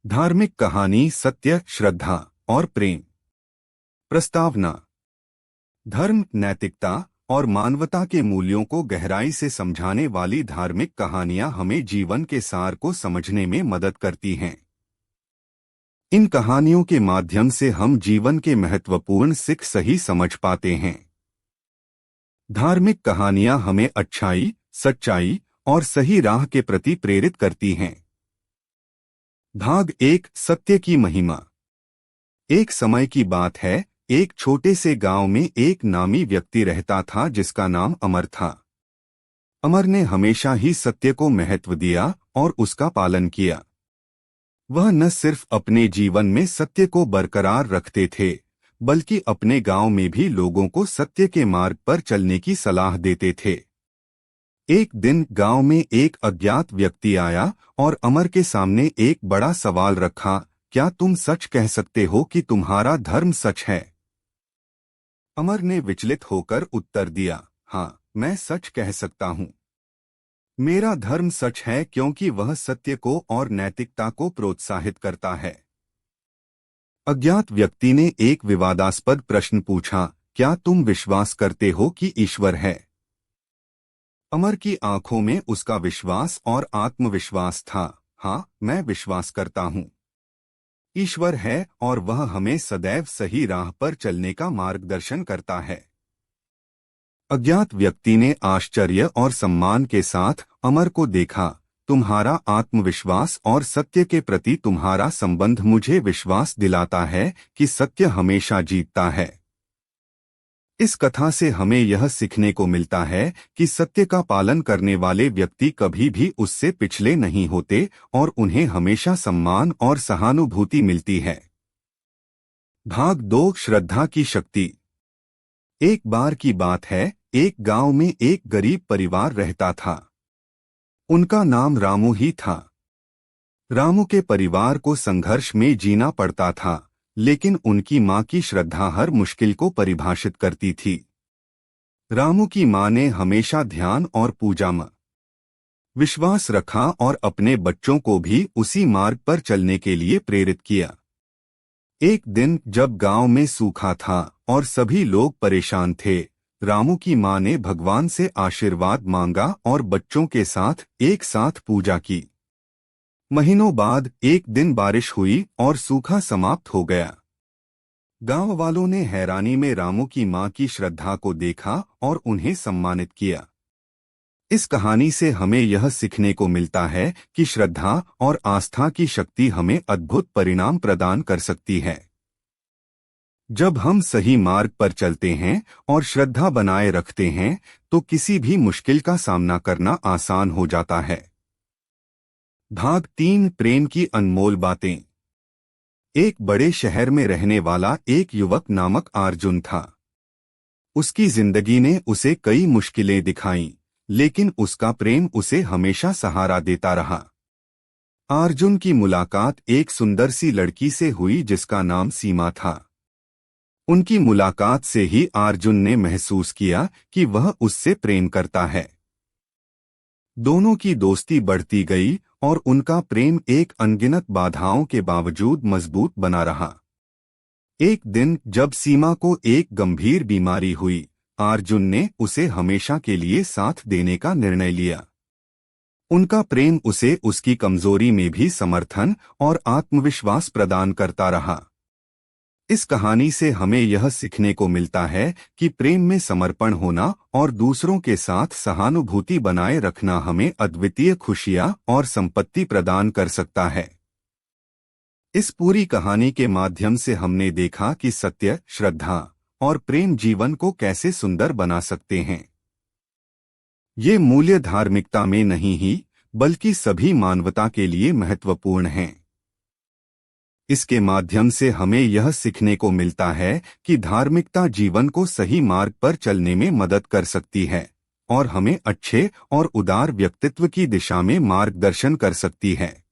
धार्मिक कहानी सत्य, श्रद्धा और प्रेम। प्रस्तावना। धर्म, नैतिकता और मानवता के मूल्यों को गहराई से समझाने वाली धार्मिक कहानियां हमें जीवन के सार को समझने में मदद करती हैं। इन कहानियों के माध्यम से हम जीवन के महत्वपूर्ण सीख सही समझ पाते हैं। धार्मिक कहानियां हमें अच्छाई, सच्चाई और सही राह के प्रति प्रेरित करती हैं। भाग 1, सत्य की महिमा। एक समय की बात है, एक छोटे से गांव में एक नामी व्यक्ति रहता था जिसका नाम अमर था। अमर ने हमेशा ही सत्य को महत्व दिया और उसका पालन किया। वह न सिर्फ अपने जीवन में सत्य को बरकरार रखते थे, बल्कि अपने गांव में भी लोगों को सत्य के मार्ग पर चलने की सलाह देते थे। एक दिन गांव में एक अज्ञात व्यक्ति आया और अमर के सामने एक बड़ा सवाल रखा, क्या तुम सच कह सकते हो कि तुम्हारा धर्म सच है? अमर ने विचलित होकर उत्तर दिया, हाँ, मैं सच कह सकता हूँ। मेरा धर्म सच है क्योंकि वह सत्य को और नैतिकता को प्रोत्साहित करता है। अज्ञात व्यक्ति ने एक विवादास्पद प्रश्न पूछा, क्या तुम विश्वास करते हो कि ईश्वर है? अमर की आंखों में उसका विश्वास और आत्मविश्वास था। हाँ, मैं विश्वास करता हूँ। ईश्वर है और वह हमें सदैव सही राह पर चलने का मार्गदर्शन करता है। अज्ञात व्यक्ति ने आश्चर्य और सम्मान के साथ अमर को देखा। तुम्हारा आत्मविश्वास और सत्य के प्रति तुम्हारा संबंध मुझे विश्वास दिलाता है कि सत्य हमेशा जीतता है। इस कथा से हमें यह सीखने को मिलता है कि सत्य का पालन करने वाले व्यक्ति कभी भी उससे पिछले नहीं होते और उन्हें हमेशा सम्मान और सहानुभूति मिलती है। भाग 2, श्रद्धा की शक्ति। एक बार की बात है, एक गांव में एक गरीब परिवार रहता था। उनका नाम रामू ही था। रामू के परिवार को संघर्ष में जीना पड़ता था, लेकिन उनकी मां की श्रद्धा हर मुश्किल को परिभाषित करती थी। रामू की मां ने हमेशा ध्यान और पूजा में विश्वास रखा और अपने बच्चों को भी उसी मार्ग पर चलने के लिए प्रेरित किया। एक दिन जब गांव में सूखा था और सभी लोग परेशान थे, रामू की मां ने भगवान से आशीर्वाद मांगा और बच्चों के साथ एक साथ पूजा की। महीनों बाद एक दिन बारिश हुई और सूखा समाप्त हो गया। गांव वालों ने हैरानी में रामू की मां की श्रद्धा को देखा और उन्हें सम्मानित किया। इस कहानी से हमें यह सीखने को मिलता है कि श्रद्धा और आस्था की शक्ति हमें अद्भुत परिणाम प्रदान कर सकती है। जब हम सही मार्ग पर चलते हैं और श्रद्धा बनाए रखते हैं, तो किसी भी मुश्किल का सामना करना आसान हो जाता है। भाग 3, प्रेम की अनमोल बातें। एक बड़े शहर में रहने वाला एक युवक नामक अर्जुन था। उसकी जिंदगी ने उसे कई मुश्किलें दिखाईं, लेकिन उसका प्रेम उसे हमेशा सहारा देता रहा। अर्जुन की मुलाकात एक सुंदर सी लड़की से हुई जिसका नाम सीमा था। उनकी मुलाकात से ही अर्जुन ने महसूस किया कि वह उससे प्रेम करता है। दोनों की दोस्ती बढ़ती गई और उनका प्रेम एक अनगिनत बाधाओं के बावजूद मजबूत बना रहा। एक दिन जब सीमा को एक गंभीर बीमारी हुई, अर्जुन ने उसे हमेशा के लिए साथ देने का निर्णय लिया। उनका प्रेम उसे उसकी कमजोरी में भी समर्थन और आत्मविश्वास प्रदान करता रहा। इस कहानी से हमें यह सीखने को मिलता है कि प्रेम में समर्पण होना और दूसरों के साथ सहानुभूति बनाए रखना हमें अद्वितीय खुशियां और संपत्ति प्रदान कर सकता है। इस पूरी कहानी के माध्यम से हमने देखा कि सत्य, श्रद्धा और प्रेम जीवन को कैसे सुंदर बना सकते हैं। ये मूल्य धार्मिकता में नहीं ही, बल्कि सभी मानवता के लिए महत्वपूर्ण हैं। इसके माध्यम से हमें यह सीखने को मिलता है कि धार्मिकता जीवन को सही मार्ग पर चलने में मदद कर सकती है और हमें अच्छे और उदार व्यक्तित्व की दिशा में मार्गदर्शन कर सकती है।